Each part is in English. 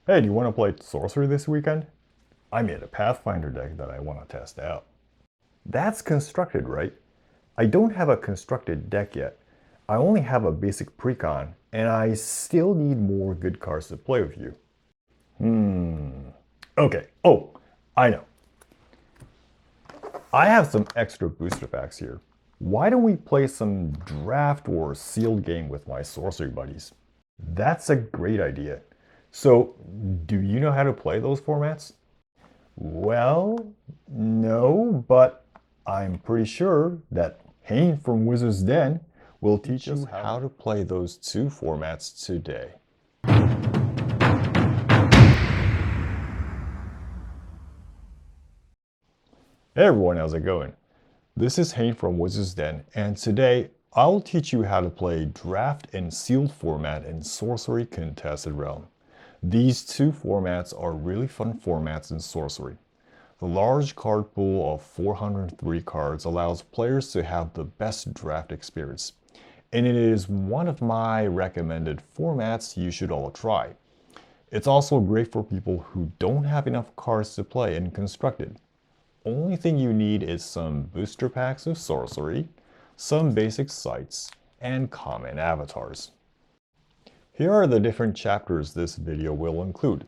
Hey, do you want to play Sorcery this weekend? I made a Pathfinder deck that I want to test out. That's constructed, right? I don't have a constructed deck yet. I only have a basic precon, and I still need more good cards to play with you. Okay. Oh, I know. I have some extra booster packs here. Why don't we play some draft or sealed game with my sorcery buddies? That's a great idea. So, do you know how to play those formats? Well, no, but I'm pretty sure that Hayne from Wizard's Den will teach us how to play those two formats today. Hey everyone, how's it going? This is Hayne from Wizard's Den, and today I'll teach you how to play draft and sealed format in Sorcery Contested Realm. These two formats are really fun formats in Sorcery. The large card pool of 403 cards allows players to have the best draft experience, and it is one of my recommended formats you should all try. It's also great for people who don't have enough cards to play in Constructed. Only thing you need is some booster packs of Sorcery, some basic sites, and common avatars. Here are the different chapters this video will include.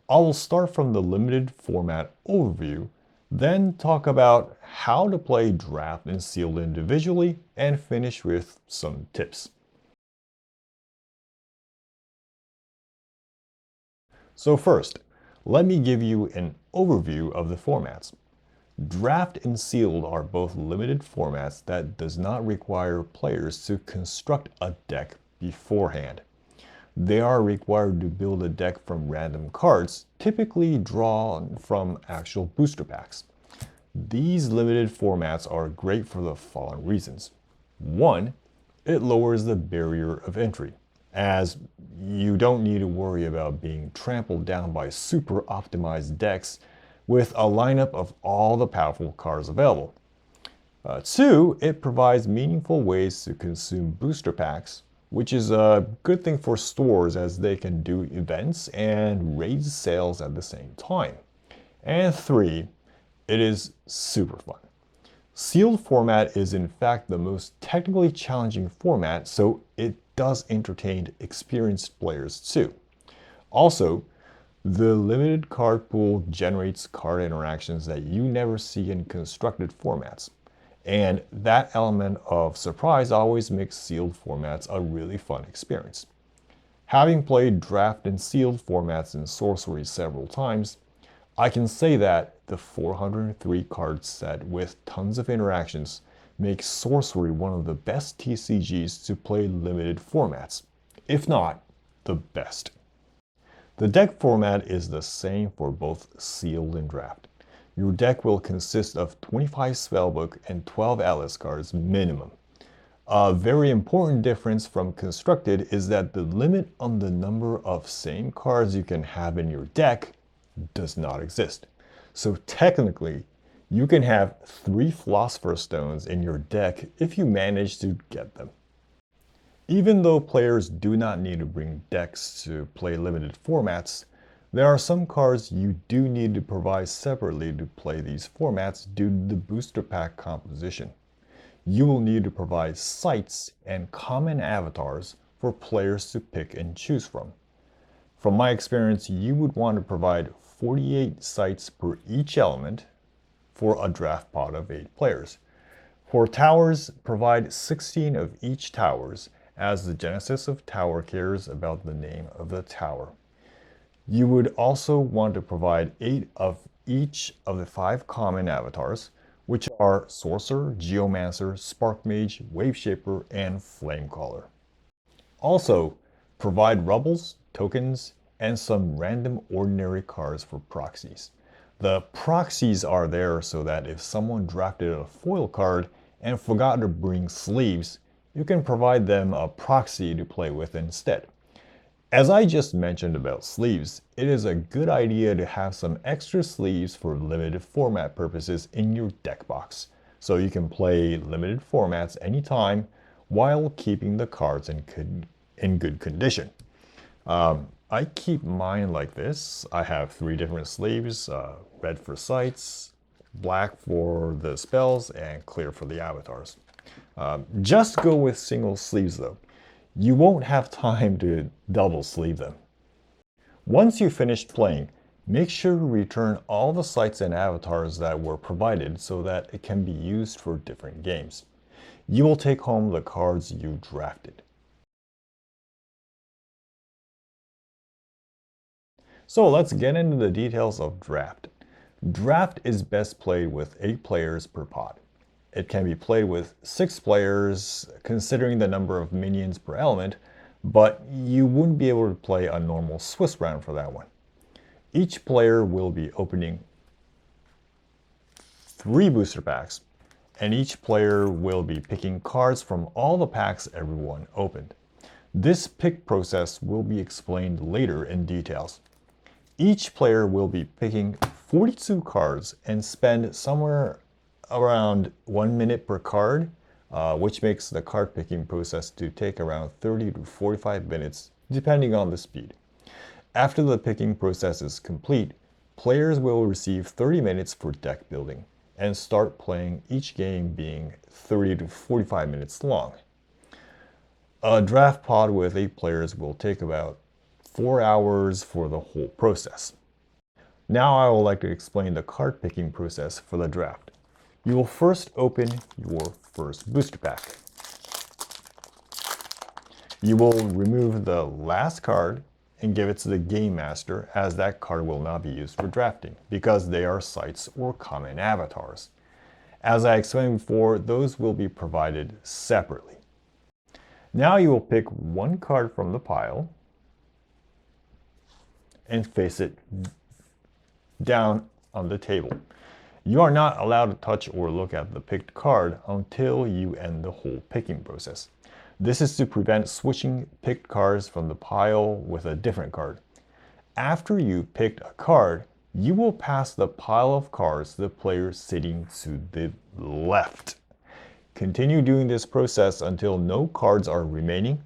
I will start from the limited format overview, then talk about how to play draft and sealed individually, and finish with some tips. So first, let me give you an overview of the formats. Draft and sealed are both limited formats that does not require players to construct a deck beforehand. They are required to build a deck from random cards, typically drawn from actual booster packs. These limited formats are great for the following reasons. One, it lowers the barrier of entry, as you don't need to worry about being trampled down by super optimized decks with a lineup of all the powerful cards available. Two, it provides meaningful ways to consume booster packs, which is a good thing for stores as they can do events and raise sales at the same time. And three, it is super fun. Sealed format is in fact the most technically challenging format, so it does entertain experienced players too. Also, the limited card pool generates card interactions that you never see in constructed formats. And that element of surprise always makes sealed formats a really fun experience. Having played draft and sealed formats in Sorcery several times, I can say that the 403 card set with tons of interactions makes Sorcery one of the best TCGs to play limited formats, if not the best. The deck format is the same for both sealed and draft. Your deck will consist of 25 spellbook and 12 atlas cards minimum. A very important difference from constructed is that the limit on the number of same cards you can have in your deck does not exist. So technically, you can have 3 Philosopher's Stones in your deck if you manage to get them. Even though players do not need to bring decks to play limited formats, there are some cards you do need to provide separately to play these formats due to the booster pack composition. You will need to provide sites and common avatars for players to pick and choose from. From my experience, you would want to provide 48 sites per each element for a draft pot of 8 players. For towers, provide 16 of each towers, as the genesis of tower cares about the name of the tower. You would also want to provide 8 of each of the 5 common avatars, which are Sorcerer, Geomancer, Spark Mage, Waveshaper, and Flamecaller. Also, provide rubbles, tokens, and some random ordinary cards for proxies. The proxies are there so that if someone drafted a foil card and forgot to bring sleeves, you can provide them a proxy to play with instead. As I just mentioned about sleeves, it is a good idea to have some extra sleeves for limited format purposes in your deck box, so you can play limited formats anytime while keeping the cards in good condition. I keep mine like this. I have 3 different sleeves, red for sights, black for the spells, and clear for the avatars. Just go with single sleeves though. You won't have time to double sleeve them. Once you've finished playing, make sure to return all the sights and avatars that were provided so that it can be used for different games. You will take home the cards you drafted. So let's get into the details of draft. Draft is best played with 8 players per pod. It can be played with 6 players considering the number of minions per element, but you wouldn't be able to play a normal Swiss round for that one. Each player will be opening 3 booster packs, and each player will be picking cards from all the packs everyone opened. This pick process will be explained later in details. Each player will be picking 42 cards and spend somewhere around 1 minute per card, which makes the card picking process to take around 30 to 45 minutes, depending on the speed. After the picking process is complete, players will receive 30 minutes for deck building and start playing, each game being 30 to 45 minutes long. A draft pod with 8 players will take about 4 hours for the whole process. Now I would like to explain the card picking process for the draft. You will first open your first booster pack. You will remove the last card and give it to the game master, as that card will not be used for drafting because they are sights or common avatars. As I explained before, those will be provided separately. Now you will pick 1 card from the pile and face it down on the table. You are not allowed to touch or look at the picked card until you end the whole picking process. This is to prevent switching picked cards from the pile with a different card. After you picked a card, you will pass the pile of cards to the player sitting to the left. Continue doing this process until no cards are remaining,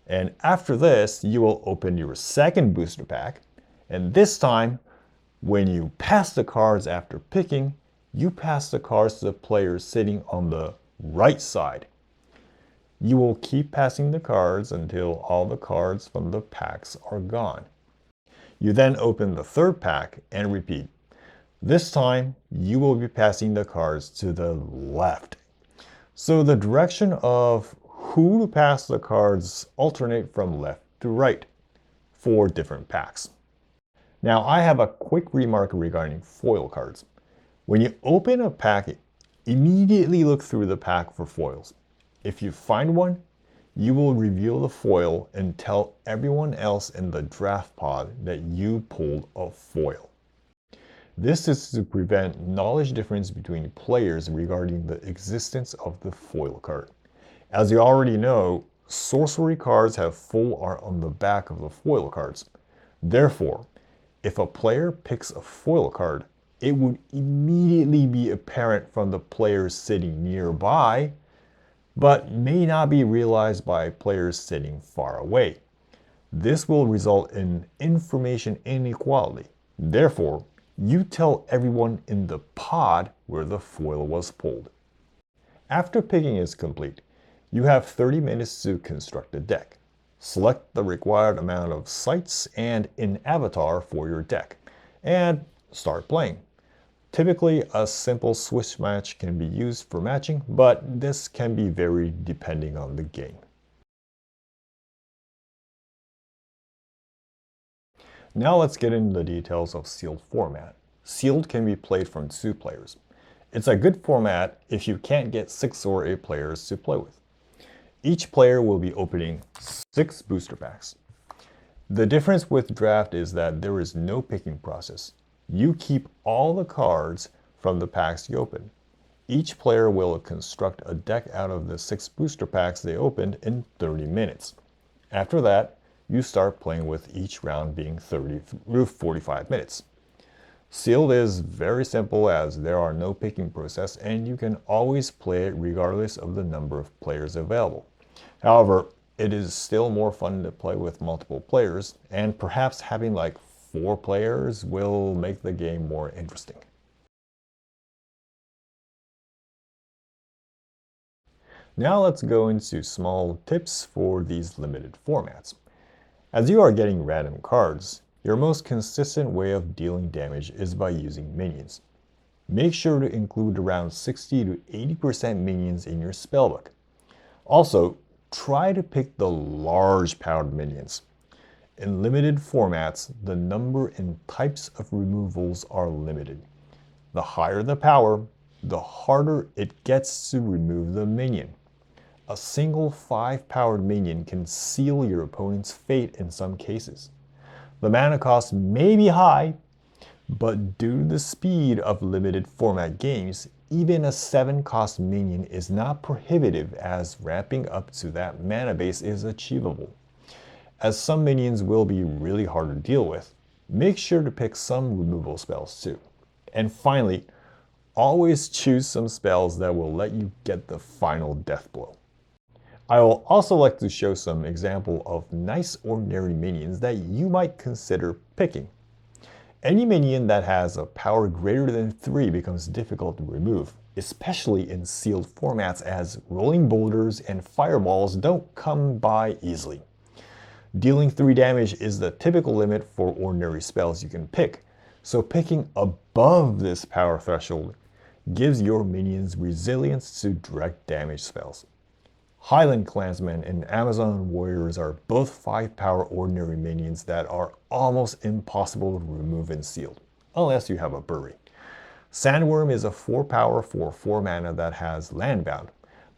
and after this, you will open your second booster pack, and this time, when you pass the cards after picking, you pass the cards to the player sitting on the right side. You will keep passing the cards until all the cards from the packs are gone. You then open the third pack and repeat. This time, you will be passing the cards to the left. So the direction of who to pass the cards alternate from left to right for different packs. Now I have a quick remark regarding foil cards. When you open a pack, immediately look through the pack for foils. If you find one, you will reveal the foil and tell everyone else in the draft pod that you pulled a foil. This is to prevent knowledge difference between players regarding the existence of the foil card. As you already know, sorcery cards have full art on the back of the foil cards. Therefore, if a player picks a foil card, it would immediately be apparent from the players sitting nearby, but may not be realized by players sitting far away. This will result in information inequality. Therefore, you tell everyone in the pod where the foil was pulled. After picking is complete, you have 30 minutes to construct a deck. Select the required amount of sights and an avatar for your deck, and start playing. Typically, a simple Swiss match can be used for matching, but this can be varied depending on the game. Now let's get into the details of sealed format. Sealed can be played from 2 players. It's a good format if you can't get 6 or 8 players to play with. Each player will be opening 6 booster packs. The difference with draft is that there is no picking process. You keep all the cards from the packs you open. Each player will construct a deck out of the 6 booster packs they opened in 30 minutes. After that, you start playing with each round being 30 to 45 minutes. Sealed is very simple as there are no picking process and you can always play it regardless of the number of players available. However, it is still more fun to play with multiple players, and perhaps having like 4 players will make the game more interesting. Now let's go into small tips for these limited formats. As you are getting random cards, your most consistent way of dealing damage is by using minions. Make sure to include around 60 to 80% minions in your spellbook. Also, try to pick the large powered minions. In limited formats, the number and types of removals are limited. The higher the power, the harder it gets to remove the minion. A single 5-powered minion can seal your opponent's fate in some cases. The mana cost may be high, but due to the speed of limited format games, even a 7-cost minion is not prohibitive, as ramping up to that mana base is achievable. As some minions will be really hard to deal with, make sure to pick some removal spells too. And finally, always choose some spells that will let you get the final death blow. I will also like to show some example of nice ordinary minions that you might consider picking. Any minion that has a power greater than 3 becomes difficult to remove, especially in sealed formats, as rolling boulders and fireballs don't come by easily. Dealing 3 damage is the typical limit for ordinary spells you can pick, so picking above this power threshold gives your minions resilience to direct damage spells. Highland Clansmen and Amazon Warriors are both 5-power ordinary minions that are almost impossible to remove in sealed, unless you have a Bury. Sandworm is a 4-power for 4 mana that has landbound,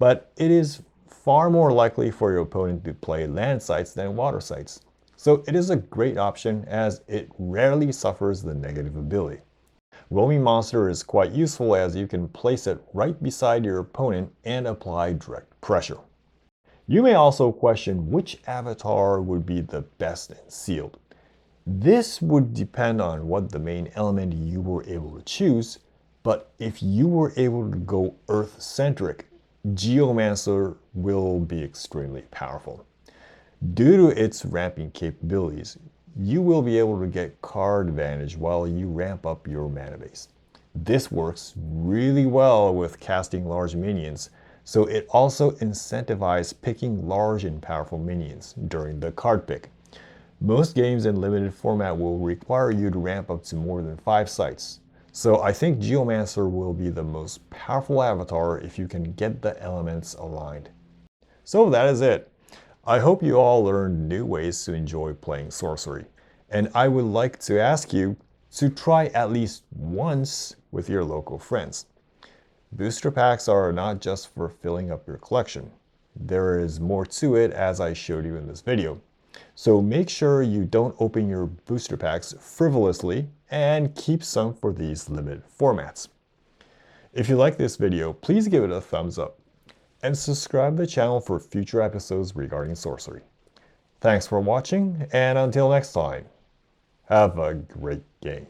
but it is far more likely for your opponent to play land sites than water sites, so it is a great option as it rarely suffers the negative ability. Roaming Monster is quite useful as you can place it right beside your opponent and apply direct pressure. You may also question which avatar would be the best in sealed. This would depend on what the main element you were able to choose, but if you were able to go Earth-centric, Geomancer will be extremely powerful. Due to its ramping capabilities, you will be able to get card advantage while you ramp up your mana base. This works really well with casting large minions, so it also incentivizes picking large and powerful minions during the card pick. Most games in limited format will require you to ramp up to more than 5 sites, so I think Geomancer will be the most powerful avatar if you can get the elements aligned. So that is it. I hope you all learned new ways to enjoy playing Sorcery, and I would like to ask you to try at least once with your local friends. Booster packs are not just for filling up your collection. There is more to it, as I showed you in this video. So make sure you don't open your booster packs frivolously and keep some for these limited formats. If you like this video, please give it a thumbs up and subscribe to the channel for future episodes regarding Sorcery. Thanks for watching, and until next time, have a great game.